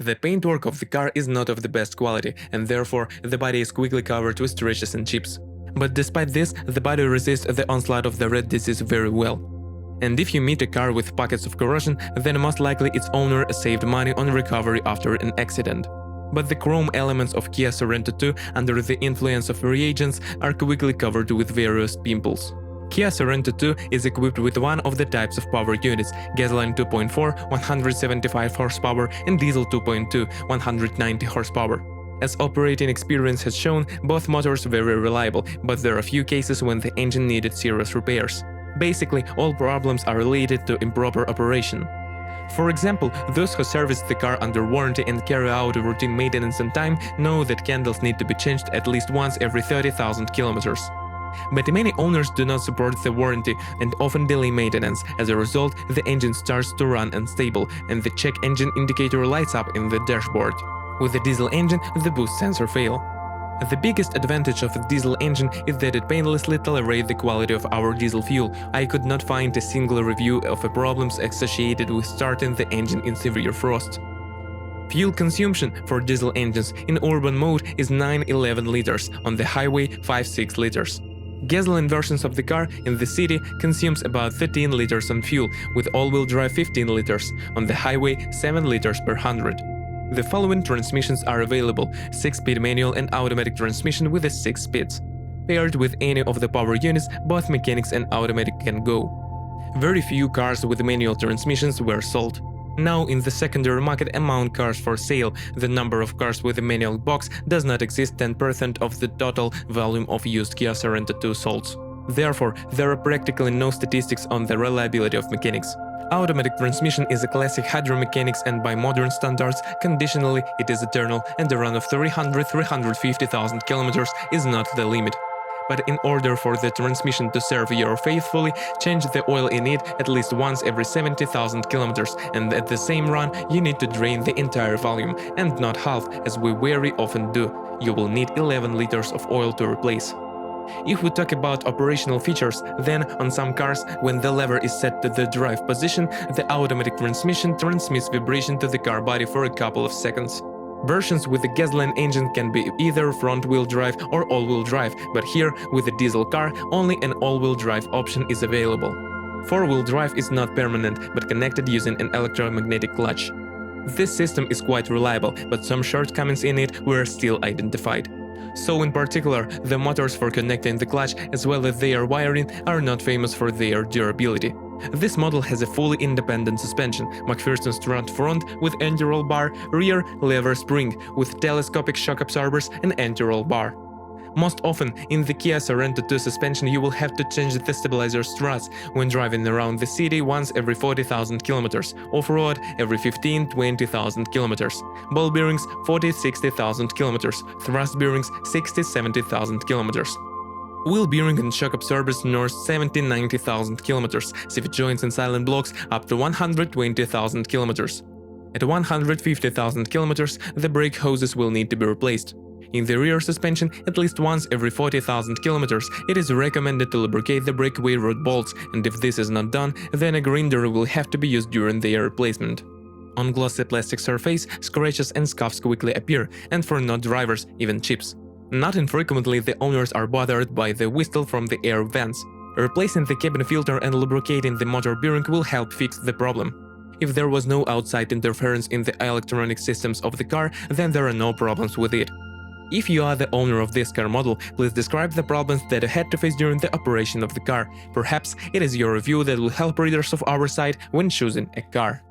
The paintwork of the car is not of the best quality, and therefore the body is quickly covered with scratches and chips. But despite this, the body resists the onslaught of the red disease very well. And if you meet a car with pockets of corrosion, then most likely its owner saved money on recovery after an accident. But the chrome elements of Kia Sorento 2, under the influence of reagents, are quickly covered with various pimples. Kia Sorento 2 is equipped with one of the types of power units: gasoline 2.4, 175 horsepower, and diesel 2.2, 190 horsepower. As operating experience has shown, both motors were very reliable, but there are few cases when the engine needed serious repairs. Basically, all problems are related to improper operation. For example, those who service the car under warranty and carry out routine maintenance on time know that candles need to be changed at least once every 30,000 kilometers. But many owners do not support the warranty and often delay maintenance. As a result, the engine starts to run unstable, and the check engine indicator lights up in the dashboard. With the diesel engine, the boost sensor fails. The biggest advantage of a diesel engine is that it painlessly tolerates the quality of our diesel fuel. I could not find a single review of problems associated with starting the engine in severe frost. Fuel consumption for diesel engines in urban mode is 9-11 liters, on the highway 5-6 liters. Gasoline versions of the car in the city consumes about 13 liters on fuel, with all-wheel drive 15 liters, on the highway 7 liters per 100. The following transmissions are available: 6-speed manual and automatic transmission with 6 speeds. Paired with any of the power units, both mechanics and automatic can go. Very few cars with manual transmissions were sold. Now, in the secondary market among cars for sale, the number of cars with a manual box does not exceed 10% of the total volume of used Kia Sorento 2 sold. Therefore, there are practically no statistics on the reliability of mechanics. Automatic transmission is a classic hydromechanics, and by modern standards, conditionally it is eternal, and a run of 300–350,000 kilometers is not the limit. But in order for the transmission to serve you faithfully, change the oil in it at least once every 70,000 kilometers, and at the same run you need to drain the entire volume, and not half, as we very often do. You will need 11 liters of oil to replace. If we talk about operational features, then on some cars, when the lever is set to the drive position, the automatic transmission transmits vibration to the car body for a couple of seconds. Versions with a gasoline engine can be either front-wheel drive or all-wheel drive, but here, with a diesel car, only an all-wheel drive option is available. Four-wheel drive is not permanent, but connected using an electromagnetic clutch. This system is quite reliable, but some shortcomings in it were still identified. So in particular, the motors for connecting the clutch as well as their wiring are not famous for their durability. This model has a fully independent suspension, McPherson strut front with anti-roll bar, rear lever spring with telescopic shock absorbers and anti-roll bar. Most often, in the Kia Sorento 2 suspension you will have to change the stabilizer struts when driving around the city once every 40,000 kilometers, off-road every 15–20,000 kilometers, ball bearings 40–60,000 kilometers, thrust bearings 60–70,000 kilometers. Wheel bearing and shock absorbers north 70–90,000 kilometers, CV joints and silent blocks up to 120,000 kilometers. At 150,000 kilometers, the brake hoses will need to be replaced. In the rear suspension, at least once every 40,000 kilometers, it is recommended to lubricate the breakaway rod bolts, and if this is not done, then a grinder will have to be used during their replacement. On glossy plastic surface, scratches and scuffs quickly appear, and for non-drivers, even chips. Not infrequently, the owners are bothered by the whistle from the air vents. Replacing the cabin filter and lubricating the motor bearing will help fix the problem. If there was no outside interference in the electronic systems of the car, then there are no problems with it. If you are the owner of this car model, please describe the problems that you had to face during the operation of the car. Perhaps it is your review that will help readers of our site when choosing a car.